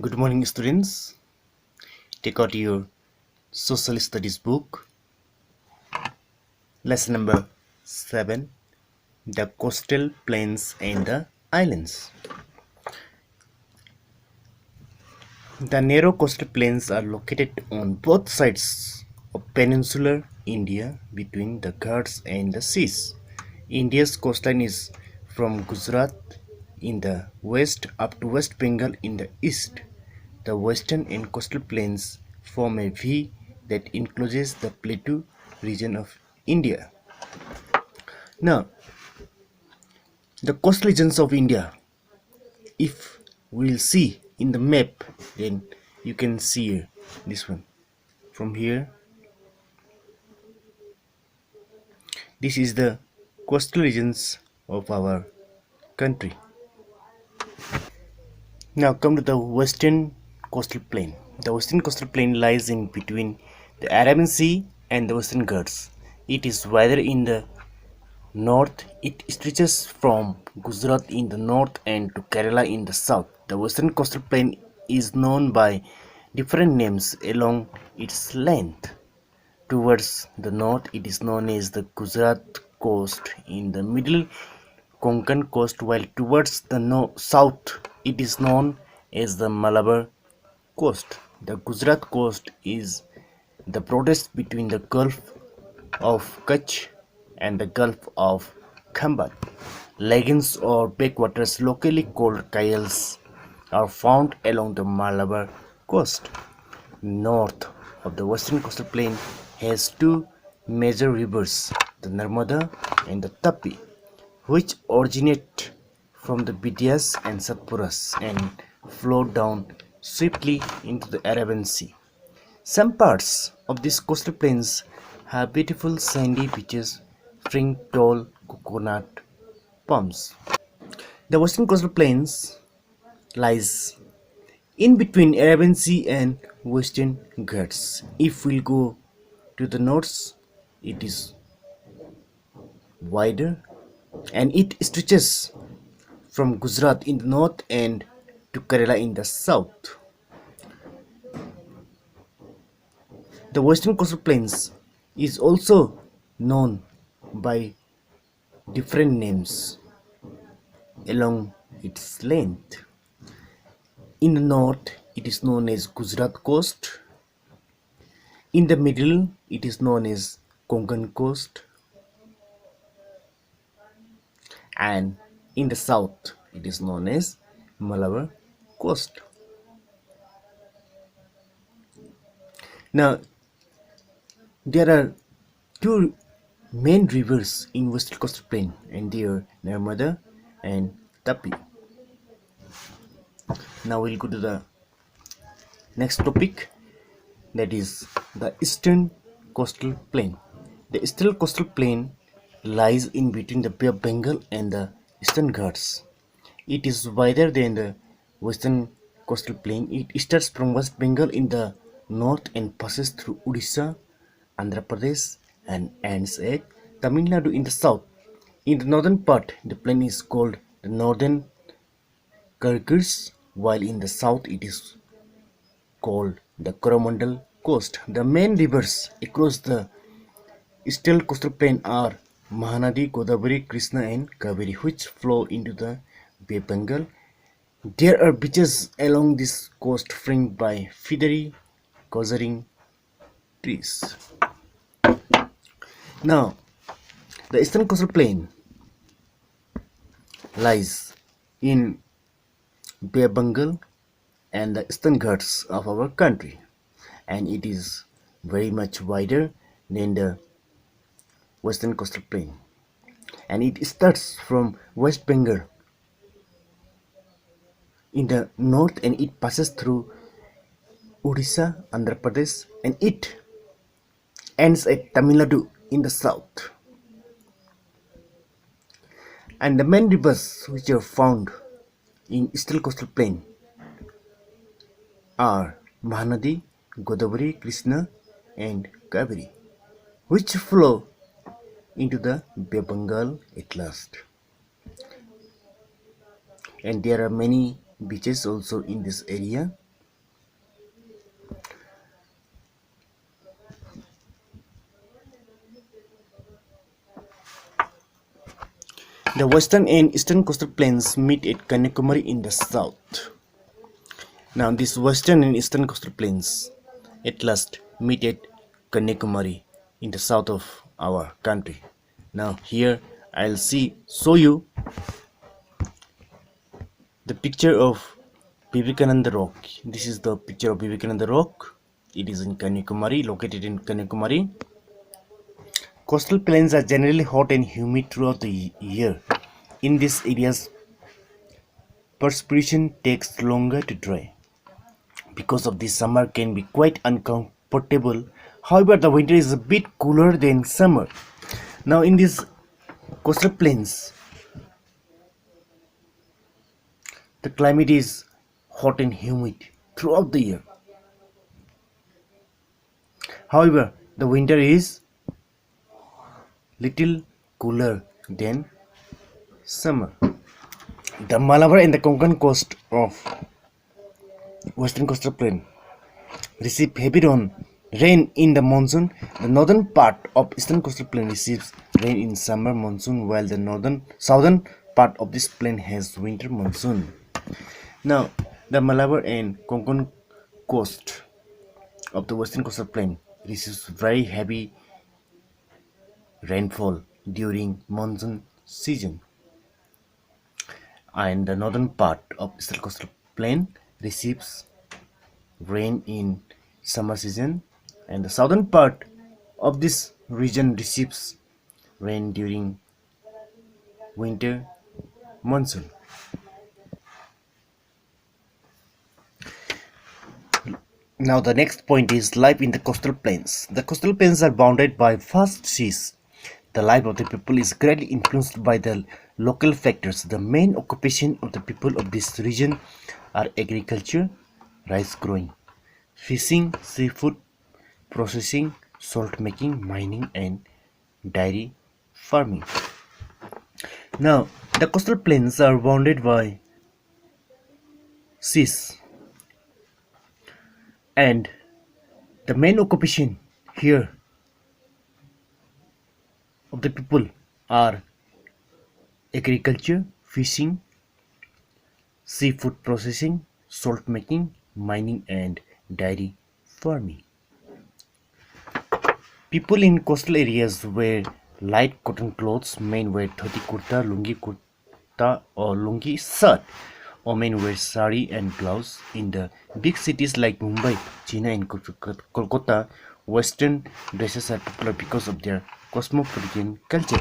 Good morning, students. Take out your social studies book. Lesson number 7, the coastal plains and the islands. The narrow coastal plains are located on both sides of peninsular India between the Ghats and the seas. India's coastline is from Gujarat in the west up to West Bengal in the east. The western and coastal plains form a V that encloses the plateau region of India. Now, the coastal regions of India, if we'll see in the map, then you can see this one. From here, this is the coastal regions of our country. Now come to the western coastal plain. The western coastal plain lies in between the Arabian Sea and the Western Ghats. It is wider in the north. It stretches from Gujarat in the north and to Kerala in the south. The western coastal plain is known by different names along its length. Towards the north, it is known as the Gujarat coast, in the middle Konkan coast, while towards the south, it is known as the Malabar coast. The Gujarat coast is the broadest between the Gulf of Kutch and the Gulf of Khambat. Lagoons or backwaters, locally called kayals, are found along the Malabar coast. North of the western coastal plain has two major rivers, the Narmada and the Tapi, which originate from the Bidhyas and Satpuras and flow down swiftly into the Arabian Sea. Some parts of these coastal plains have beautiful sandy beaches fringed tall coconut palms. The western coastal plains lies in between Arabian Sea and Western Ghats. If we go to the north, it is wider and it stretches from Gujarat in the north and to Kerala in the south. The western coastal plains is also known by different names along its length. In the north, it is known as Gujarat coast. In the middle, it is known as Konkan coast. And in the south, it is known as Malabar coast. Now, there are two main rivers in western coastal plain, and they are Narmada and Tapi. Now we'll go to the next topic, that is the eastern coastal plain. The eastern coastal plain lies in between the Bay of Bengal and the Eastern Ghats. It is wider than the western coastal plain. It starts from West Bengal in the north and passes through Odisha, Andhra Pradesh, and ends at Tamil Nadu in the south. In the northern part, the plain is called the Northern Kargils, while in the south it is called the Coromandel coast. The main rivers across the eastern coastal plain are Mahanadi, Godavari, Krishna, and Kaveri, which flow into the Bay of Bengal. There are beaches along this coast fringed by feathery, cozaring trees. Now, the eastern coastal plain lies in Bay of Bengal and the eastern Ghats of our country, and it is very much wider than the western coastal plain, and it starts from West Bengal in the north and it passes through Odisha, Andhra Pradesh, and it ends at Tamil Nadu in the south. And the main rivers which are found in eastern coastal plain are Mahanadi, Godavari, Krishna, and Kaveri, which flow into the Bay of Bengal at last. And there are many beaches also in this area. The western and eastern coastal plains meet at Kanyakumari in the south. Now, these western and eastern coastal plains at last meet at Kanyakumari in the south of our country. Now, here I'll show you the picture of Vivekananda Rock. This is the picture of Vivekananda Rock. It is in Kanyakumari, located in Kanyakumari. Coastal plains are generally hot and humid throughout the year. In these areas, perspiration takes longer to dry. Because of this, summer can be quite uncomfortable. However, the winter is a bit cooler than summer. Now, in these coastal plains, the climate is hot and humid throughout the year. However, the winter is little cooler than summer. The Malabar and the Konkan coast of western coastal plain receive heavy rain in the monsoon. The northern part of eastern coastal plain receives rain in summer monsoon, while the southern part of this plain has winter monsoon. Now, the Malabar and Konkan coast of the western coastal plain receives very heavy rainfall during monsoon season, and the northern part of eastern coastal plain receives rain in summer season, and the southern part of this region receives rain during winter monsoon. Now the next point is life in the coastal plains. The coastal plains are bounded by vast seas. The life of the people is greatly influenced by the local factors. The main occupation of the people of this region are agriculture, rice growing, fishing, seafood processing, salt making, mining, and dairy farming. Now, the coastal plains are bounded by seas, and the main occupation here of the people are agriculture, fishing, seafood processing, salt making, mining, and dairy farming. People in coastal areas wear light cotton clothes. Men wear dhoti kurta or lungi shirt. Women wear sari and blouse. In the big cities like Mumbai, Chennai, and Kolkata, Western dresses are popular because of their cosmopolitan culture.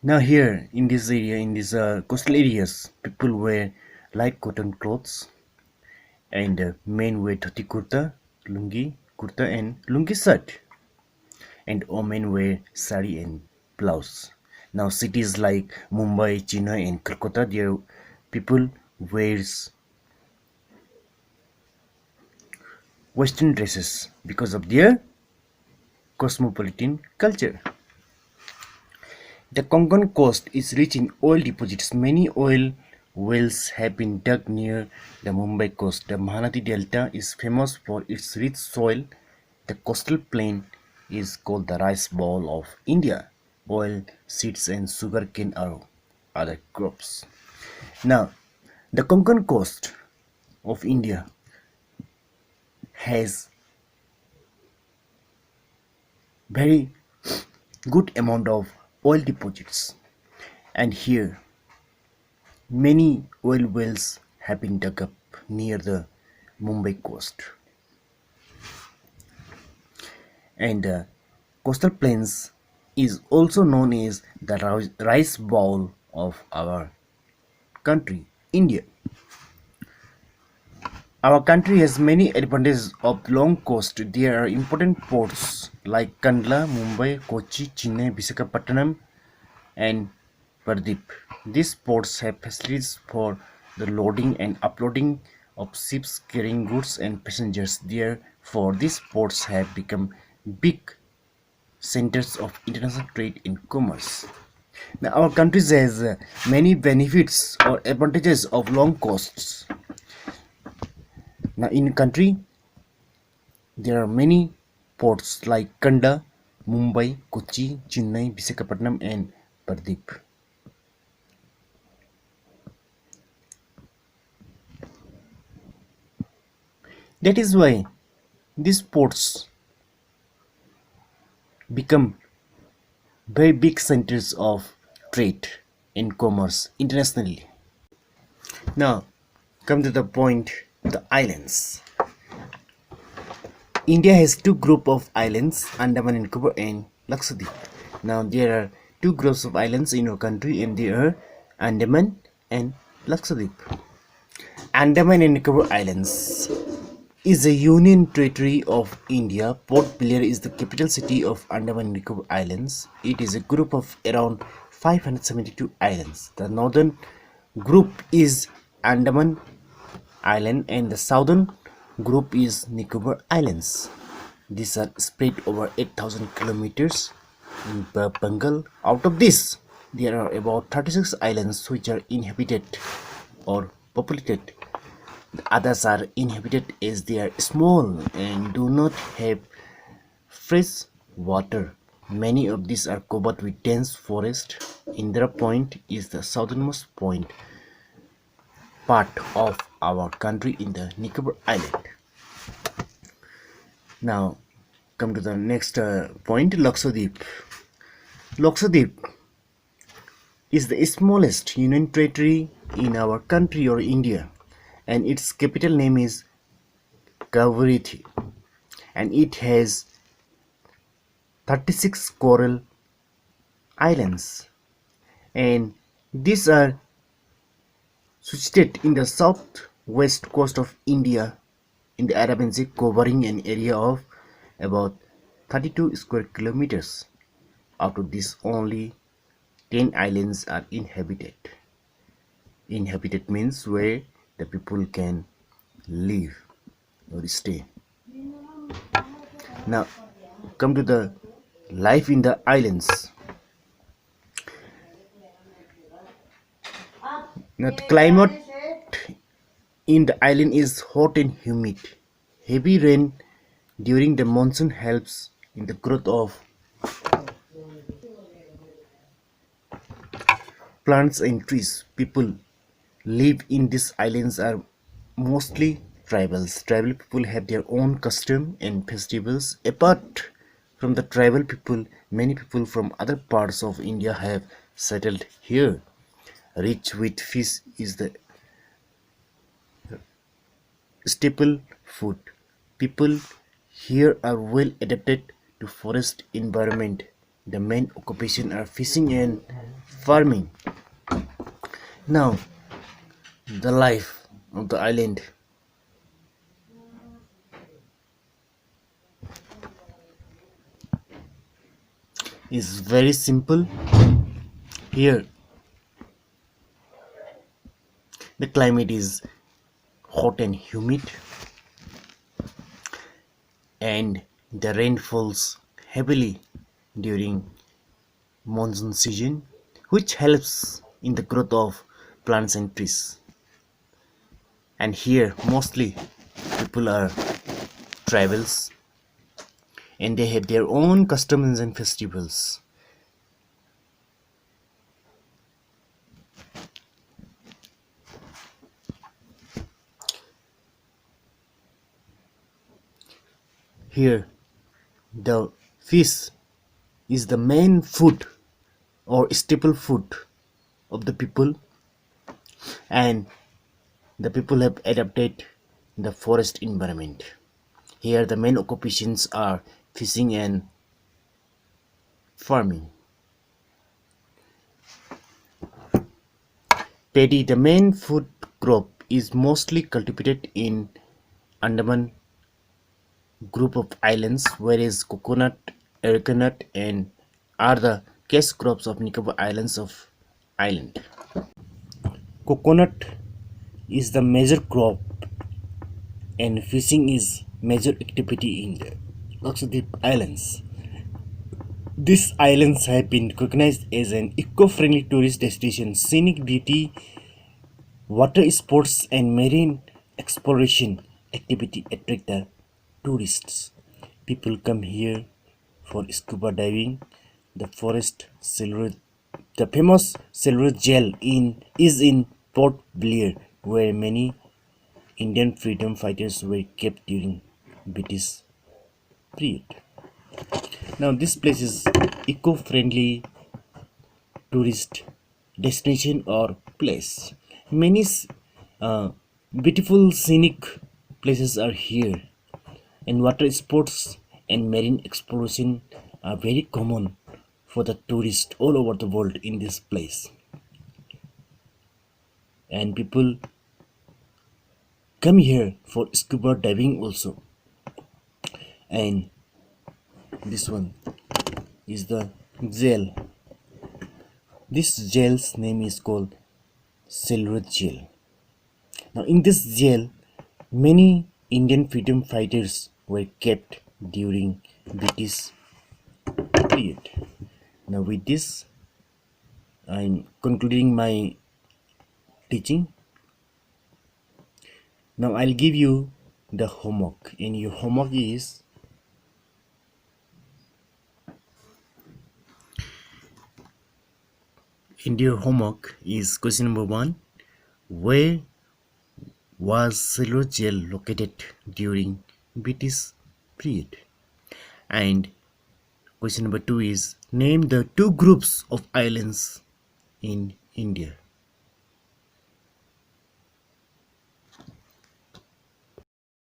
Now here in this area, in these coastal areas, people wear light cotton clothes, and men wear dhoti kurta and lungi shirt, and women wear sari and blouse. Now cities like Mumbai, Chennai, and Kolkata, their people wears western dresses because of their cosmopolitan culture. The Konkan coast is rich in oil deposits. Many oil wells have been dug near the Mumbai coast. The Mahanadi Delta is famous for its rich soil. The coastal plain is called the rice bowl of India. Oil, seeds, and sugarcane are other crops. Now, the Konkan coast of India has very good amount of oil deposits, and here many oil wells have been dug up near the Mumbai coast, and the coastal plains is also known as the rice bowl of our country, India. Our country has many advantages of long coast. There are important ports like Kandla, Mumbai, Kochi, Chennai, Visakhapatnam, and Paradip. These ports have facilities for the loading and uploading of ships carrying goods and passengers. Therefore, these ports have become big centers of international trade and commerce. Now, our country has many benefits or advantages of long coasts. Now, in country, there are many ports like Kanda, Mumbai, Kochi, Chennai, Visakhapatnam, and Paradip. That is why these ports become very big centers of trade and commerce internationally. Now, come to the point, the islands. India has two groups of islands, Andaman and Nicobar and Lakshadweep. Now, there are two groups of islands in our country, and they are Andaman and Lakshadweep. Andaman and Nicobar Islands is a union territory of India. Port Blair is the capital city of Andaman and Nicobar Islands. It is a group of around 572 islands. The northern group is Andaman Island and the southern group is Nicobar Islands. These are spread over 8,000 kilometers in Bengal. Out of this, there are about 36 islands which are inhabited or populated. The others are inhabited as they are small and do not have fresh water. Many of these are covered with dense forest. Indira Point is the southernmost point part of our country in the Nicobar Island. Now, come to the next point, Loksadeep. Loksadeep is the smallest union territory in our country or India, and its capital name is Kavarithi, and it has 36 coral islands, and these are situated in the southwest coast of India in the Arabian Sea, covering an area of about 32 square kilometers. Out of this, only 10 islands are inhabited. Inhabited means where the people can live or stay. Now, come to the life in the islands. Now, the climate in the island is hot and humid. Heavy rain during the monsoon helps in the growth of plants and trees. People live in these islands are mostly tribals. Tribal people have their own custom and festivals. Apart from the tribal people, many people from other parts of India have settled here. Rich with fish is the staple food. People here are well adapted to forest environment. The main occupation are fishing and farming. Now, the life of the island is very simple. Here, the climate is hot and humid, and the rain falls heavily during monsoon season, which helps in the growth of plants and trees. And here, mostly people are tribals, and they have their own customs and festivals. Here, the fish is the main food or staple food of the people, and the people have adapted the forest environment. Here, the main occupations are fishing and farming. Paddy, the main food crop, is mostly cultivated in Andaman group of islands, whereas coconut, arecanut, and are the cash crops of Nicobar Islands of island. Coconut is the major crop, and fishing is major activity in the Loksadeep Islands. These islands have been recognized as an eco-friendly tourist destination. Scenic beauty, water sports, and marine exploration activity attract the tourists. People come here for scuba diving. The forest silver, the famous silver gel is in Port Blair, where many Indian freedom fighters were kept during British period. Now this place is eco-friendly tourist destination or place. Many uh, beautiful scenic places are here, and water sports and marine exploration are very common for the tourists all over the world in this place. And people come here for scuba diving also. And this one is the jail. This jail's name is called Silver Jail. Now, in this jail, many Indian freedom fighters were kept during British period. Now, with this, I'm concluding my teaching. Now, I'll give you the homework, and your homework is question number one. Where was Silver Jail located during British period? And question number two is name the two groups of islands in India.